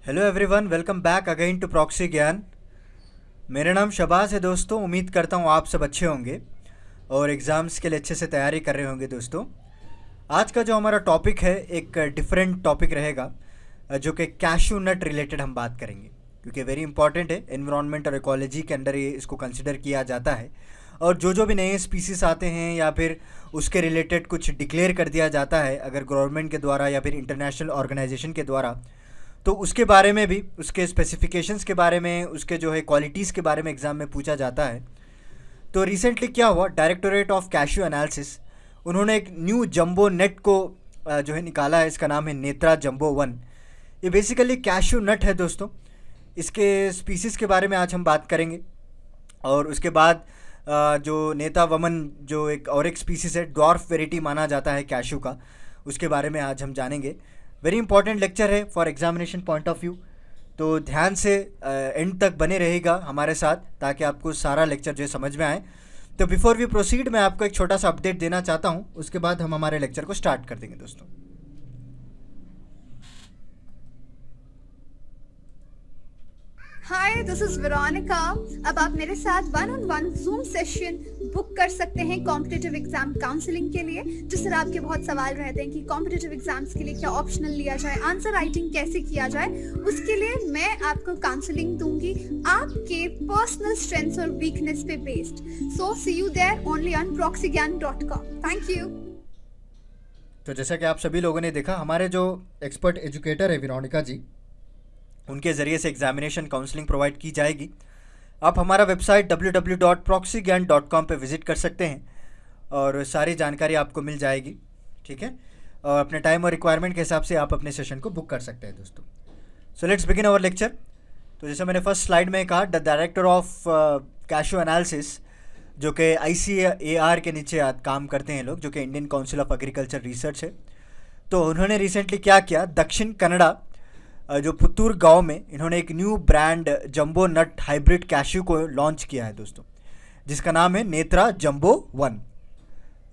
Hello everyone, welcome back again to proxy Gyan. मेरा नाम शबाज है दोस्तों। उम्मीद करता हूँ आप सब अच्छे होंगे और एग्ज़ाम्स के लिए अच्छे से तैयारी कर रहे होंगे दोस्तों। आज का जो हमारा टॉपिक है एक डिफरेंट टॉपिक रहेगा, जो कि कैशू नट रिलेटेड हम बात करेंगे, क्योंकि वेरी इंपॉर्टेंट है। एनवायरनमेंट और इकोलॉजी के अंडर ये इसको कंसिडर किया जाता है, और जो भी नए स्पीसीज आते हैं या फिर उसके रिलेटेड कुछ डिक्लेयर कर दिया जाता है अगर गवर्नमेंट के द्वारा या फिर इंटरनेशनल ऑर्गेनाइजेशन के द्वारा, तो उसके बारे में भी, उसके स्पेसिफिकेशंस के बारे में, उसके जो है क्वालिटीज़ के बारे में एग्ज़ाम में पूछा जाता है। तो रिसेंटली क्या हुआ, डायरेक्टोरेट ऑफ कैशू एनालिसिस उन्होंने एक न्यू जंबो नेट को जो है निकाला है। इसका नाम है नेत्रा जंबो वन। ये बेसिकली कैशू नट है दोस्तों। इसके स्पीसीज़ के बारे में आज हम बात करेंगे, और उसके बाद जो नेता वमन जो एक स्पीसीज़ है, ड्वार्फ वेराइटी माना जाता है कैशू का, उसके बारे में आज हम जानेंगे। वेरी इंपॉर्टेंट लेक्चर है for examination point of view, तो ध्यान से एंड तक बने रहेगा हमारे साथ ताकि आपको सारा लेक्चर जो है समझ में आए। तो बिफोर वी प्रोसीड, मैं आपको एक छोटा सा अपडेट देना चाहता हूँ, उसके बाद हम हमारे लेक्चर को स्टार्ट कर देंगे दोस्तों। हाय, दिस इज वेरोनिका। अब आप मेरे साथ one on one zoom session book कर सकते हैं कॉम्पिटिटिव एग्जाम काउंसलिंग के लिए। जिस तरह आपके बहुत सवाल रहते हैं कि कॉम्पिटिटिव एग्जाम्स के लिए क्या ऑप्शनल लिया जाए, आंसर राइटिंग कैसे किया जाए, उसके लिए मैं आपको काउंसलिंग दूंगी आपके पर्सनल स्ट्रेंथ्स और वीकनेस पे based. So see you there only on proxygyan.com। Thank you. तो जैसा कि आप सभी लोगों ने देखा, हमारे जो एक्सपर्ट एजुकेटर है वेरोनिका जी, उनके ज़रिए से एग्जामिनेशन काउंसलिंग प्रोवाइड की जाएगी। आप हमारा वेबसाइट www.proxygyan.com पे विज़िट कर सकते हैं और सारी जानकारी आपको मिल जाएगी, ठीक है। और अपने टाइम और रिक्वायरमेंट के हिसाब से आप अपने सेशन को बुक कर सकते हैं दोस्तों। So let's begin our lecture. तो जैसे मैंने फर्स्ट स्लाइड में कहा, the director of cashew analysis, जो कि ICAR के नीचे काम करते हैं लोग, जो कि Indian council of agriculture research है। तो उन्होंने रिसेंटली क्या किया, दक्षिण कन्नड़ा जो पुत्तूर गांव में इन्होंने एक न्यू ब्रांड जंबो नट हाइब्रिड कैशू को लॉन्च किया है दोस्तों, जिसका नाम है नेत्रा जंबो वन।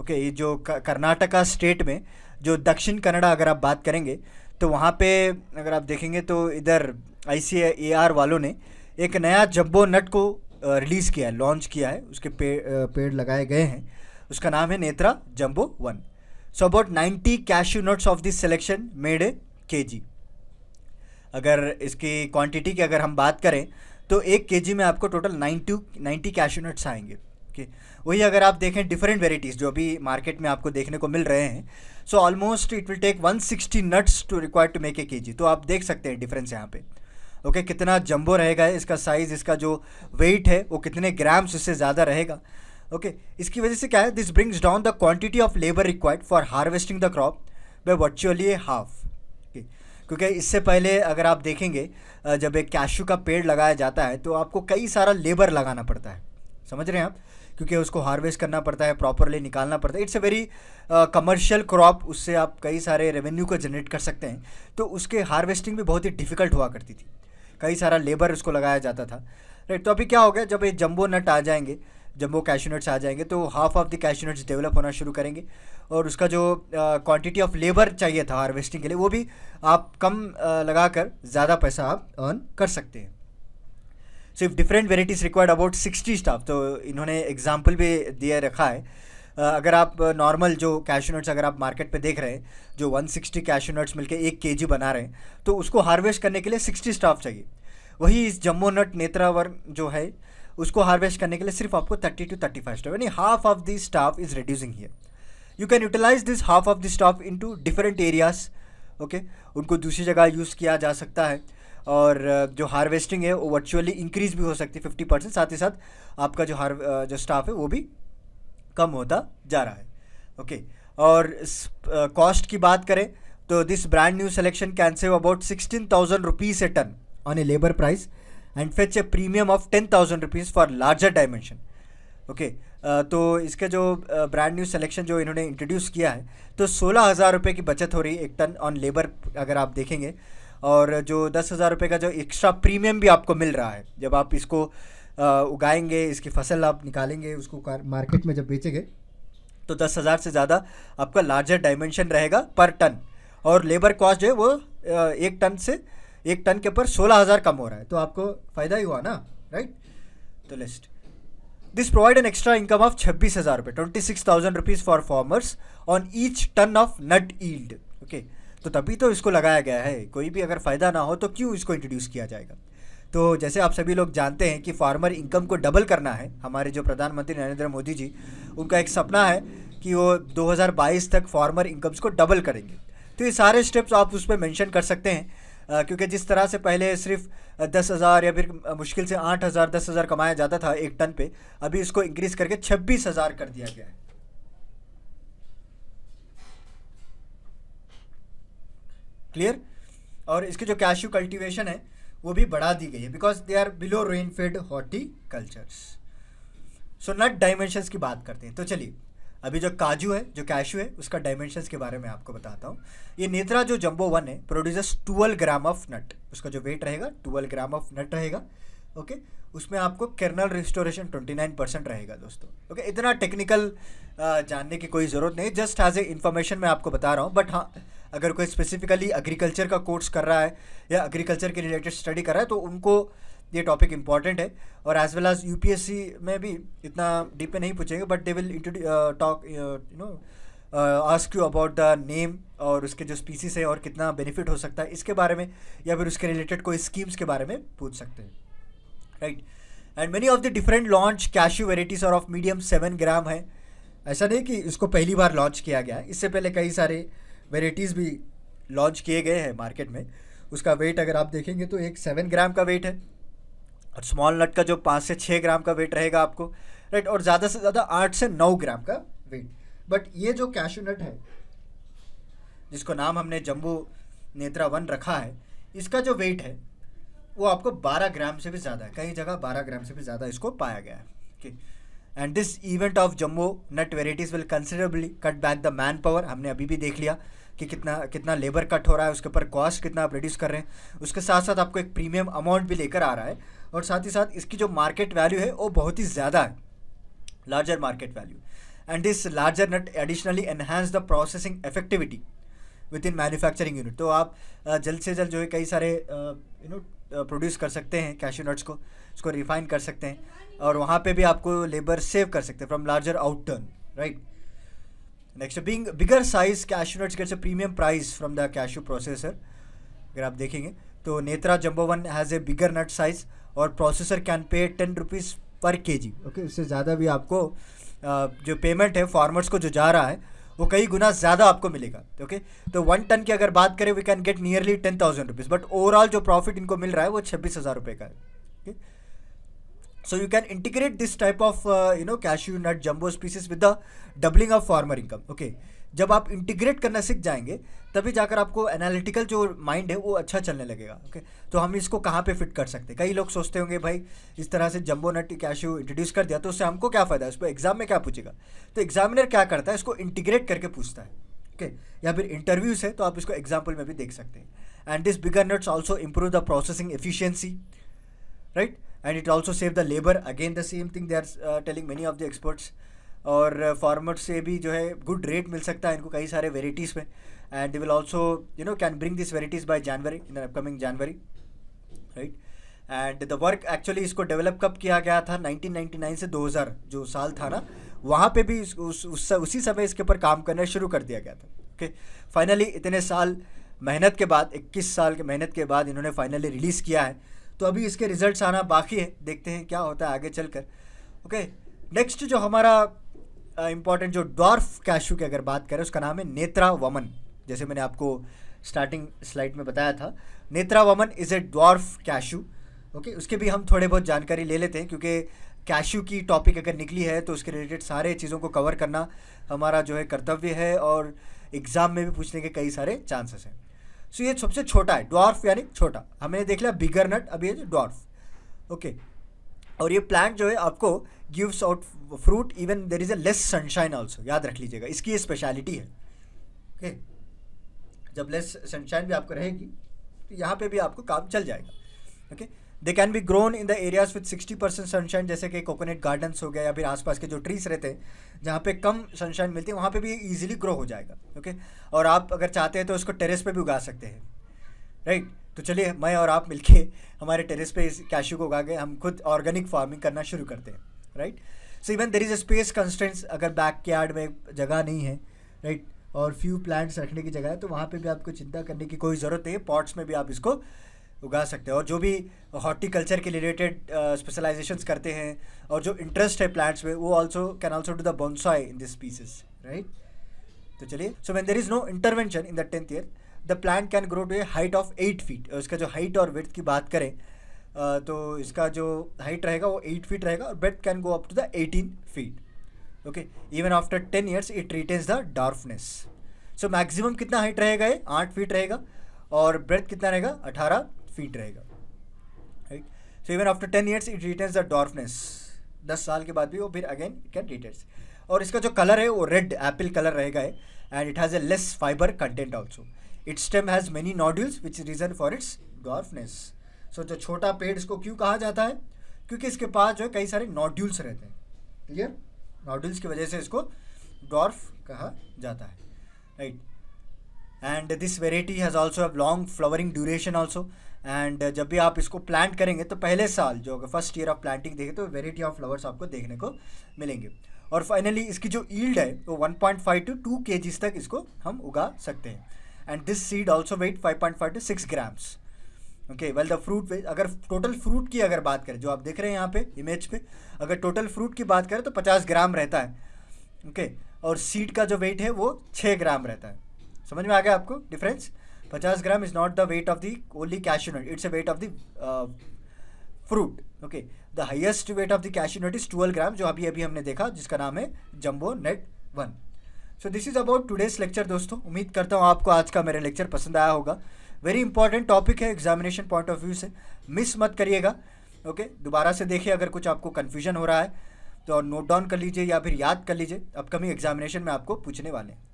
ओके, ये जो कर्नाटका स्टेट में जो दक्षिण कन्नड़ा अगर आप बात करेंगे, तो वहाँ पे अगर आप देखेंगे तो इधर ICAR वालों ने एक नया जंबो नट को रिलीज़ किया है, लॉन्च किया है। उसके पेड़ लगाए गए हैं। उसका नाम है Netra jumbo one. So about 90 cashew nuts of this selection made a kg। अगर इसकी क्वांटिटी की अगर हम बात करें तो 1 kg में आपको टोटल 90 कैशू नट्स आएंगे। ओके, वही अगर आप देखें डिफरेंट वेराइटीज़ जो अभी मार्केट में आपको देखने को मिल रहे हैं, so almost it will take 160 nuts to required to make a kg। तो आप देख सकते हैं डिफरेंस यहाँ पे। ओके, कितना जंबो रहेगा इसका साइज़, इसका जो वेट है वो कितने ग्राम्स इससे ज़्यादा रहेगा। ओके, इसकी वजह से क्या है, this brings down the quantity of labour required for harvesting the crop by virtually half. क्योंकि इससे पहले अगर आप देखेंगे, जब एक कैशू का पेड़ लगाया जाता है तो आपको कई सारा लेबर लगाना पड़ता है, समझ रहे हैं आप, क्योंकि उसको हार्वेस्ट करना पड़ता है, प्रॉपरली निकालना पड़ता है। It's a very commercial crop, उससे आप कई सारे रेवेन्यू को जनरेट कर सकते हैं। तो उसके हार्वेस्टिंग भी बहुत ही डिफ़िकल्ट हुआ करती थी, कई सारा लेबर उसको लगाया जाता था, राइट। तो अभी क्या हो गया, जब ये जंबो नट आ जाएंगे, जंबो कैशू नट्स आ जाएंगे, तो half of the cashew nuts develop होना शुरू करेंगे, और उसका जो क्वांटिटी ऑफ लेबर चाहिए था हार्वेस्टिंग के लिए, वो भी आप कम लगाकर ज़्यादा पैसा आप अर्न कर सकते हैं। So if different varieties required about 60 staff, तो इन्होंने एग्जाम्पल भी दिया रखा है। अगर आप नॉर्मल जो कैशू नट्स अगर आप मार्केट पे देख रहे हैं, जो 160 कैशू नट्स मिलके 1 kg बना रहे हैं, तो उसको हार्वेस्ट करने के लिए 60 स्टाफ चाहिए। वही इस जम्बो नट नेत्रावर जो है, उसको हार्वेस्ट करने के लिए सिर्फ आपको 30 to 35 स्टाफ, यानी half of the staff is reducing here. You can utilise this half of the staff into different areas. Okay, उनको दूसरी जगह यूज़ किया जा सकता है, और जो हार्वेस्टिंग है वो वर्चुअली इंक्रीज भी हो सकती है 50%। साथ ही साथ आपका जो स्टाफ है वो भी कम होता जा रहा है। ओके, और कॉस्ट की बात करें तो this brand new selection can save about 16,000 rupees a ton on a labour price and fetch a premium of 10,000 rupees for larger dimension. Okay, तो इसके जो ब्रांड न्यू सिलेक्शन जो इन्होंने इंट्रोड्यूस किया है, तो 16,000 रुपये की बचत हो रही है 1 टन ऑन लेबर अगर आप देखेंगे, और जो 10,000 रुपये का जो एक्स्ट्रा प्रीमियम भी आपको मिल रहा है जब आप इसको उगाएंगे, इसकी फसल आप निकालेंगे, उसको मार्केट में जब बेचेंगे, तो 10,000 से ज़्यादा आपका लार्जर डायमेंशन रहेगा पर टन, और लेबर कॉस्ट जो है वो 1 टन से एक टन के ऊपर 16,000 कम हो रहा है, तो आपको फ़ायदा ही हुआ ना, राइट। तो list this provide an extra income of 26,000 रुपये, 26,000 rupees for farmers on each ton of nut yield. Okay, तो तभी तो इसको लगाया गया है, कोई भी अगर फ़ायदा ना हो तो क्यों इसको इंट्रोड्यूस किया जाएगा। तो जैसे आप सभी लोग जानते हैं कि फार्मर इनकम को डबल करना है, हमारे जो प्रधानमंत्री नरेंद्र मोदी जी, उनका एक सपना है कि वो 2022 तक फार्मर इनकम्स को डबल करेंगे। तो ये सारे स्टेप्स आप उस पर मेंशन कर सकते हैं, क्योंकि जिस तरह से पहले सिर्फ 10,000 या फिर मुश्किल से 8,000 10,000 कमाया जाता था एक टन पे, अभी इसको इंक्रीज करके 26,000 कर दिया गया है। क्लियर। और इसकी जो कैश्यू कल्टीवेशन है वो भी बढ़ा दी गई है, because they are below rain fed horticultures. So nut dimensions की बात करते हैं। तो चलिए अभी जो काजू है, जो कैशू है, उसका डायमेंशंस के बारे में आपको बताता हूँ। ये नेत्रा जो जंबो 1 है प्रोड्यूसर्स 12 ग्राम ऑफ नट, उसका जो वेट रहेगा 12 ग्राम ऑफ नट रहेगा। ओके, उसमें आपको कर्नल रिस्टोरेशन 29% रहेगा दोस्तों। ओके, इतना टेक्निकल जानने की कोई ज़रूरत नहीं, जस्ट एज ए इन्फॉर्मेशन मैं आपको बता रहा हूँ। बट हाँ, अगर कोई स्पेसिफिकली एग्रीकल्चर का कोर्स कर रहा है या एग्रीकल्चर के रिलेटेड स्टडी कर रहा है तो उनको ये टॉपिक इंपॉर्टेंट है। और एज वेल एज यूपीएससी में भी इतना डीप में नहीं पूछेंगे, but they will talk ask you about the name और उसके जो स्पीसीज है और कितना बेनिफिट हो सकता है इसके बारे में, या फिर उसके रिलेटेड कोई स्कीम्स के बारे में पूछ सकते हैं, right. And many of the different launch cashew varieties और ऑफ मीडियम 7 ग्राम है। ऐसा नहीं कि इसको पहली बार लॉन्च किया गया है, इससे पहले कई सारे वेराइटीज़ भी लॉन्च किए गए हैं मार्केट में। उसका वेट अगर आप देखेंगे तो एक 7 ग्राम का वेट है, और स्मॉल नट का जो 5 से 6 ग्राम का वेट रहेगा आपको, राइट। और ज़्यादा से ज़्यादा 8 से 9 ग्राम का वेट। बट ये जो कैशू नट है जिसको नाम हमने जंबू नेत्रा 1 रखा है, इसका जो वेट है वो आपको 12 ग्राम से भी ज़्यादा है, कई जगह 12 ग्राम से भी ज़्यादा इसको पाया गया है। Okay, and this event of jumbo nut varieties will considerably cut back the man power. हमने अभी भी देख लिया कि कितना लेबर कट हो रहा है, उसके ऊपर कॉस्ट कितना आप रिड्यूस कर रहे हैं। उसके साथ साथ आपको एक प्रीमियम अमाउंट भी लेकर आ रहा है, और साथ ही साथ इसकी जो मार्केट वैल्यू है वो बहुत ही ज़्यादा है, larger market value. And this larger nut additionally enhance the processing effectivity within manufacturing unit. तो आप जल्द से जल्द जो है कई सारे प्रोड्यूस कर सकते हैं कैशू नट्स को, उसको रिफाइन कर सकते हैं, और वहाँ पे भी आपको लेबर सेव कर सकते हैं from larger outturn, right. Next, being bigger size cashew nuts gets a premium price from the cashew processor. अगर आप देखेंगे तो Netra jumbo 1 has a bigger nut size, और प्रोसेसर कैन पे 10 रुपीज़ पर केजी। ओके, उससे ज़्यादा भी आपको जो पेमेंट है फार्मर्स को जो जा रहा है वो कई गुना ज़्यादा आपको मिलेगा। ओके, तो 1 टन की अगर बात करें we can get nearly 10,000 rupees, but overall जो प्रॉफिट इनको मिल रहा है वो 26,000 रुपये का है। Okay, so you can integrate this type of cashew nut jumbo species with the doubling of farmer income. Okay, जब आप इंटीग्रेट करना सीख जाएंगे तभी जाकर आपको एनालिटिकल जो माइंड है वो अच्छा चलने लगेगा। ओके, तो हम इसको कहाँ पे फिट कर सकते हैं। कई लोग सोचते होंगे भाई इस तरह से जंबो नट कैशू इंट्रोड्यूस कर दिया तो उससे हमको क्या फ़ायदा है, उस पर एग्जाम में क्या पूछेगा। तो एग्जामिनर क्या करता है, इसको इंटीग्रेट करके पूछता है। ओके, या फिर इंटरव्यूज़ है तो आप इसको एग्जाम्पल में भी देख सकते हैं। And this bigger nuts also improve the processing efficiency, right, and it also save the labour. Again the same thing they are telling many of the experts. और फार्मर्स से भी जो है गुड रेट मिल सकता है इनको कई सारे वेराइटीज़ में, and they will also can bring this varieties bye January, in upcoming January, right. And the work actually इसको डेवलप कब किया गया था, 1999 से 2000 जो साल था ना, वहाँ पे भी उसी समय इसके ऊपर काम करना शुरू कर दिया गया था। ओके, फाइनली इतने साल मेहनत के बाद, 21 साल के मेहनत के बाद इन्होंने फाइनली रिलीज़ किया है। तो अभी इसके रिजल्ट्स आना बाकी है, देखते हैं क्या होता है आगे चलकर। ओके, नेक्स्ट जो हमारा इम्पॉर्टेंट जो ड्वार्फ कैशू की अगर बात करें उसका नाम है नेत्रा वमन। जैसे मैंने आपको स्टार्टिंग स्लाइड में बताया था, नेत्रा वमन is a dwarf cashew. Okay, उसके भी हम थोड़े बहुत जानकारी ले लेते हैं, क्योंकि कैशू की टॉपिक अगर निकली है तो उसके रिलेटेड सारे चीज़ों को कवर करना हमारा जो है कर्तव्य है, और एग्ज़ाम में भी पूछने के कई सारे चांसेस हैं। सो ये सबसे छोटा है, ड्वार्फ यानी छोटा। हमने देख लिया बिगर नट, अभी है ड्वार्फ। ओके, और ये प्लांट जो है आपको gives out fruit even there is a less sunshine also, याद रख लीजिएगा, इसकी ये स्पेशलिटी है। ओके, जब लेस सनशाइन भी आपको रहेगी तो यहाँ पे भी आपको काम चल जाएगा। Okay, they can be grown in the areas with 60% sunshine, जैसे कि कोकोनट गार्डन्स हो गया या फिर आसपास के जो ट्रीज रहते हैं जहाँ पे कम सनशाइन मिलती है वहाँ पे भी इजीली ग्रो हो जाएगा। ओके, और आप अगर चाहते हैं तो उसको टेरेस पे भी उगा सकते हैं, राइट। तो चलिए मैं और आप मिलके हमारे टेरेस पे इस कैशू को उगा के हम खुद ऑर्गेनिक फार्मिंग करना शुरू करते हैं, right. So even there is a space constraints, अगर बैक यार्ड में जगह नहीं है, राइट, और फ्यू प्लांट्स रखने की जगह है, तो वहाँ पे भी आपको चिंता करने की कोई ज़रूरत नहीं है। पॉट्स में भी आप इसको उगा सकते हैं। और जो भी हॉर्टिकल्चर के रिलेटेड स्पेशलाइजेशंस करते हैं और जो इंटरेस्ट है प्लांट्स में, वो also can also do the bonsai in this species, right. तो चलिए, so when there is no intervention in the 10th year, the plant can grow to a height of 8 feet. इसका जो height और width की बात करें तो इसका जो हाइट रहेगा वो 8 फीट रहेगा और breadth can go up to the 18 feet. Okay, even after 10 years it retains the dwarfness. So maximum कितना हाइट रहेगा, ये 8 फीट रहेगा और ब्रेथ कितना रहेगा, 18 फीट रहेगा, right. So even after 10 years it retains the dwarfness. 10 साल के बाद भी वो फिर अगेन इट कैन रिटेन्स। और इसका जो कलर है वो रेड एप्पल कलर रहेगा है, and it has a less fibre content also. Its stem has many nodules which reason for its dwarfness. So जो छोटा पेड़ इसको क्यों कहा जाता है, क्योंकि इसके पास जो है कई सारे नॉड्यूल्स रहते हैं, क्लियर। नॉड्यूल्स की वजह से इसको डॉर्फ कहा जाता है, right. And this variety has also have long flowering duration also. And जब भी आप इसको प्लांट करेंगे तो पहले साल जो फर्स्ट ईयर ऑफ प्लांटिंग देखें तो वेराइटी ऑफ फ्लावर्स आपको देखने को मिलेंगे। और फाइनली इसकी जो ईल्ड है वो 1.5 to 2 kgs तक इसको हम उगा सकते हैं। And this seed also weight 5.5 to 6 grams। Okay, well the fruit weight, अगर टोटल फ्रूट की अगर बात करें, जो आप देख रहे हैं यहाँ पे इमेज पे, अगर टोटल फ्रूट की बात करें तो 50 ग्राम रहता है, ओके। और सीड का जो वेट है वो 6 ग्राम रहता है। समझ में आ गया आपको difference? 50 gram is not the weight of the only cashew nut, it's a weight of the fruit, okay. The highest weight of the cashew nut is 12 gram, जो अभी अभी हमने देखा, जिसका नाम है jumbo nut 1। So this is about today's lecture दोस्तों। उम्मीद करता हूँ आपको आज का मेरा लेक्चर पसंद आया होगा। वेरी इंपॉर्टेंट टॉपिक है एग्जामिनेशन पॉइंट ऑफ व्यू से, मिस मत करिएगा, ओके। दोबारा से देखिए, अगर कुछ आपको कन्फ्यूजन हो रहा है तो नोट डाउन कर लीजिए या फिर याद कर लीजिए, अपकमिंग एग्जामिनेशन में आपको पूछने वाले हैं।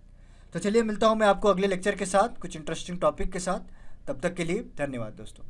तो चलिए, मिलता हूँ मैं आपको अगले लेक्चर के साथ कुछ इंटरेस्टिंग टॉपिक के साथ। तब तक के लिए धन्यवाद दोस्तों।